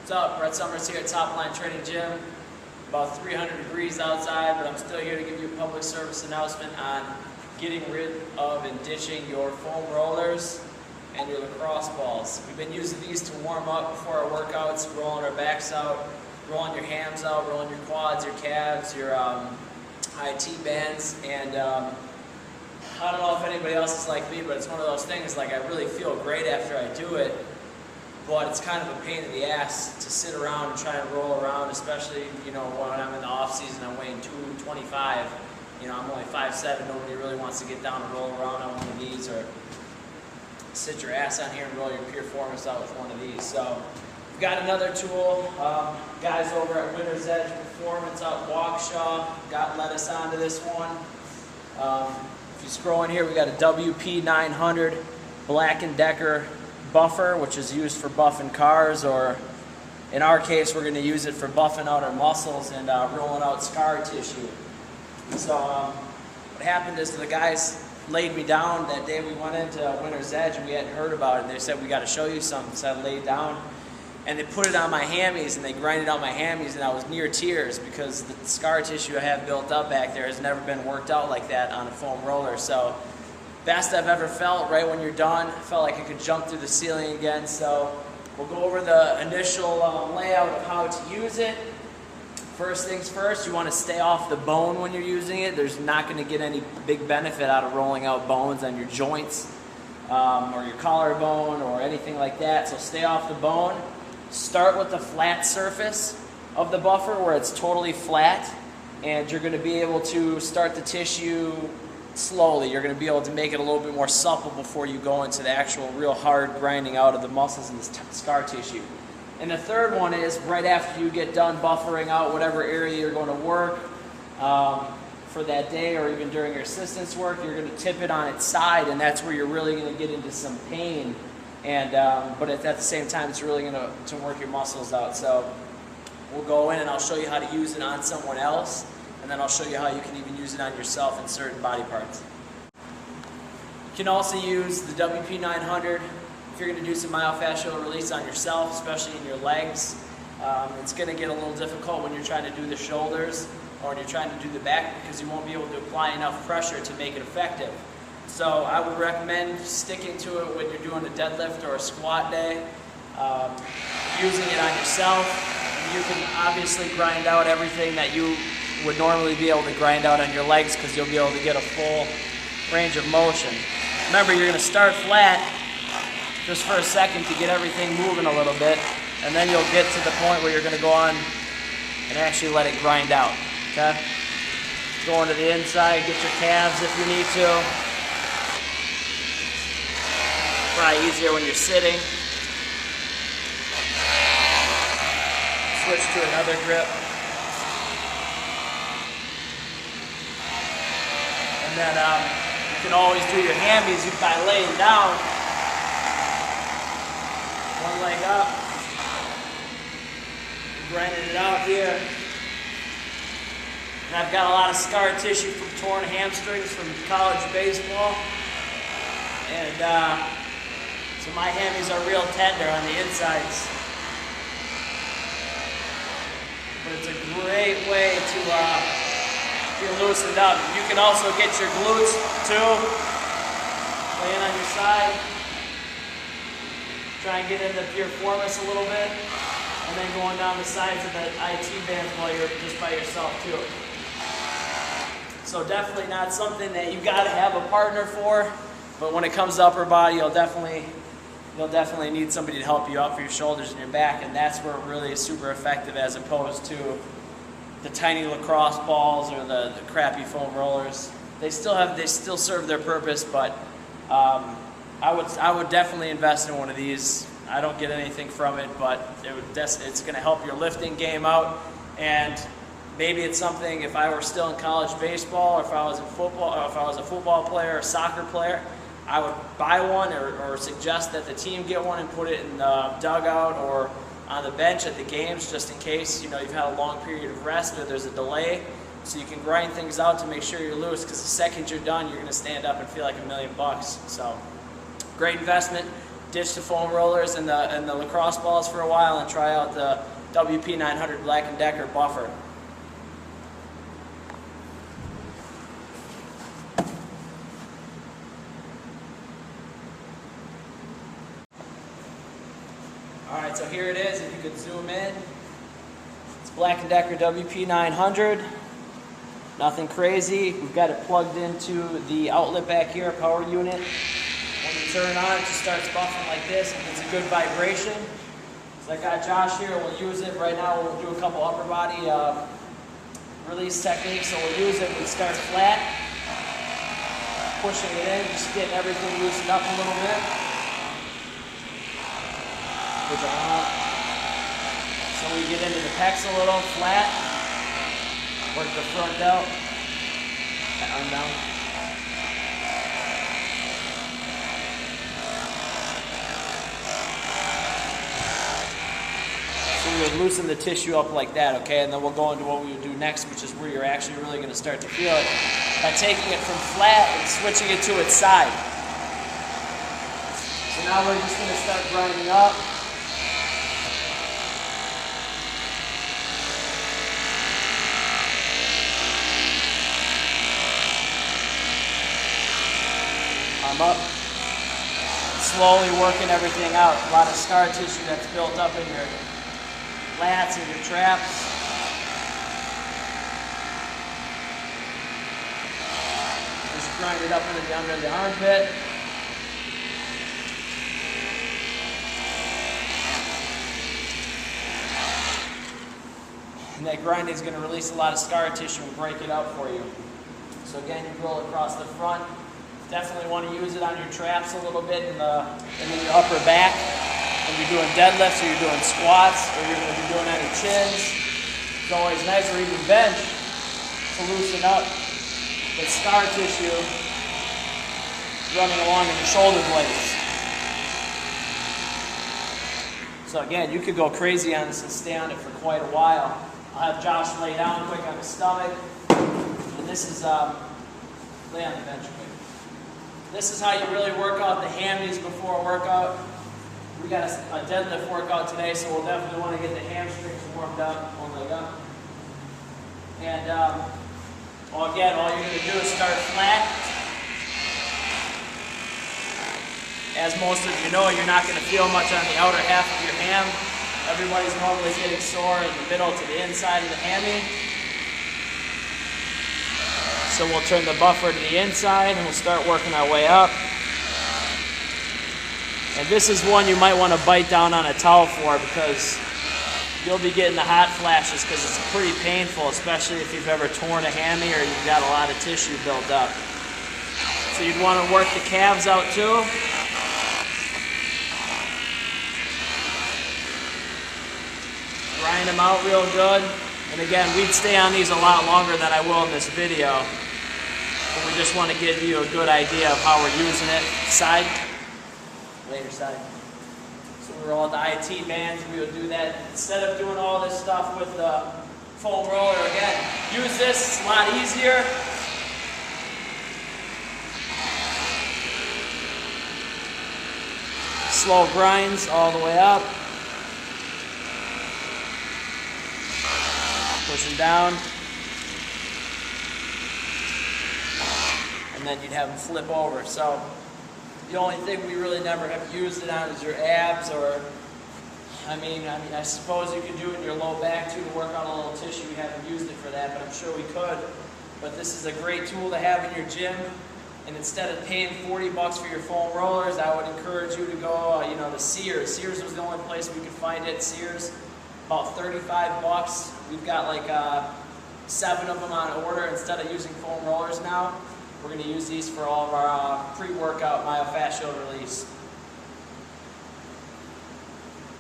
What's up? Brett Summers here at Top Line Training Gym. About 300 degrees outside, but I'm still here to give you a public service announcement on getting rid of and ditching your foam rollers and your lacrosse balls. We've been using these to warm up before our workouts, rolling our backs out, rolling your hams out, rolling your quads, your calves, your IT bands, and I don't know if anybody else is like me, but it's one of those things, like, I really feel great after I do it, but it's kind of a pain in the ass to sit around and try and roll around, especially, you know, when I'm in the off season. I'm weighing 225. You know, I'm only 5'7". Nobody really wants to get down and roll around on one of these, or sit your ass on here and roll your piriformis out with one of these. So we've got another tool. Guys over at Winner's Edge Performance out in Waukesha let us onto this one. If you scroll in here, we got a WP900 Black & Decker buffer, which is used for buffing cars, or in our case, we're going to use it for buffing out our muscles and rolling out scar tissue. So what happened is the guys laid me down that day we went into Winner's Edge, and we hadn't heard about it, and they said, we got to show you something. So I laid down, and they put it on my hammies, and they grinded out my hammies, and I was near tears because the scar tissue I have built up back there has never been worked out like that on a foam roller. So best I've ever felt. Right when you're done, I felt like I could jump through the ceiling again. So we'll go over the initial layout of how to use it. First things first, you want to stay off the bone when you're using it. There's not going to get any big benefit out of rolling out bones on your joints or your collarbone or anything like that. So stay off the bone. Start with the flat surface of the buffer where it's totally flat, and you're going to be able to start the tissue slowly. You're going to be able to make it a little bit more supple before you go into the actual real hard grinding out of the muscles and the scar tissue. And the third one is right after you get done buffering out whatever area you're going to work for that day, or even during your assistance work, you're going to tip it on its side, and that's where you're really going to get into some pain. And but at the same time, it's really going to work your muscles out. So we'll go in and I'll show you how to use it on someone else, and then I'll show you how you can even use it on yourself in certain body parts. You can also use the WP900 if you're going to do some myofascial release on yourself, especially in your legs. It's going to get a little difficult when you're trying to do the shoulders or when you're trying to do the back, because you won't be able to apply enough pressure to make it effective. So I would recommend sticking to it when you're doing a deadlift or a squat day, using it on yourself. You can obviously grind out everything that you would normally be able to grind out on your legs, because you'll be able to get a full range of motion. Remember, you're going to start flat just for a second to get everything moving a little bit, and then you'll get to the point where you're going to go on and actually let it grind out. Okay? Go into the inside, get your calves if you need to. Probably easier when you're sitting. Switch to another grip. And then you can always do your hammies by laying down. One leg up. Grinding it out here. And I've got a lot of scar tissue from torn hamstrings from college baseball. And so my hammies are real tender on the insides. But it's a great way to get loosened up. You can also get your glutes too, laying on your side. Try and get into piriformis a little bit, and then going down the sides of the IT bands while you're just by yourself too. So definitely not something that you got to have a partner for, but when it comes to upper body, you'll definitely need somebody to help you out for your shoulders and your back, and that's where it really is super effective, as opposed to the tiny lacrosse balls or the crappy foam rollers. They still serve their purpose, but I would definitely invest in one of these. I don't get anything from it, but it's going to help your lifting game out, and maybe it's something, if I were still in college baseball, or if I was in football, or if I was a football player or soccer player, I would buy one or suggest that the team get one and put it in the dugout or on the bench at the games, just in case, you know, you've had a long period of rest or there's a delay, so you can grind things out to make sure you're loose, because the second you're done, you're going to stand up and feel like $1,000,000. So great investment. ditch the foam rollers and the lacrosse balls for a while and try out the WP900 Black & Decker buffer. Alright, so here it is, if you could zoom in. It's Black & Decker WP900. Nothing crazy. We've got it plugged into the outlet back here, power unit. When you turn it on, it just starts buffing like this, and it's a good vibration. So I got Josh here, we'll use it. Right now we'll do a couple upper body release techniques. So we'll use it, we start flat, pushing it in, just getting everything loosened up a little bit. Push it on. So we get into the pecs a little, flat. Work the front out, arm down. So we would loosen the tissue up like that, okay? And then we'll go into what we would do next, which is where you're actually really going to start to feel it by taking it from flat and switching it to its side. So now we're just going to start grinding up. Up, slowly working everything out. A lot of scar tissue that's built up in your lats and your traps. Just grind it up into the under the armpit. And that grinding is going to release a lot of scar tissue and break it up for you. So again, you roll across the front. Definitely want to use it on your traps a little bit in your upper back. When you're doing deadlifts or you're doing squats or you're going to be doing any chins. It's always nice, or even bench, to loosen up the scar tissue running along in the shoulder blades. So again, you could go crazy on this and stay on it for quite a while. I'll have Josh lay down quick on his stomach. And this is, lay on the bench quick. This is how you really work out the hammies before a workout. We got a deadlift workout today, so we'll definitely want to get the hamstrings warmed up, one leg up. And again, all you're going to do is start flat. As most of you know, you're not going to feel much on the outer half of your ham. Everybody's normally getting sore in the middle to the inside of the hammy. So we'll turn the buffer to the inside and we'll start working our way up. And this is one you might want to bite down on a towel for, because you'll be getting the hot flashes, because it's pretty painful, especially if you've ever torn a hammy or you've got a lot of tissue built up. So you'd want to work the calves out too. Grind them out real good. And again, we'd stay on these a lot longer than I will in this video. But we just want to give you a good idea of how we're using it. Side. Later side. So we roll out the IT bands. We would do that. Instead of doing all this stuff with the foam roller, again, use this. It's a lot easier. Slow grinds all the way up. Pushing down. And then you'd have them flip over. So the only thing we really never have used it on is your abs, or I suppose you could do it in your low back too to work on a little tissue. We haven't used it for that, but I'm sure we could. But this is a great tool to have in your gym. And instead of paying $40 for your foam rollers, I would encourage you to go, to Sears. Sears was the only place we could find it. Sears, about $35. We've got like 7 of them on order. Instead of using foam rollers now, we're going to use these for all of our pre-workout myofascial release.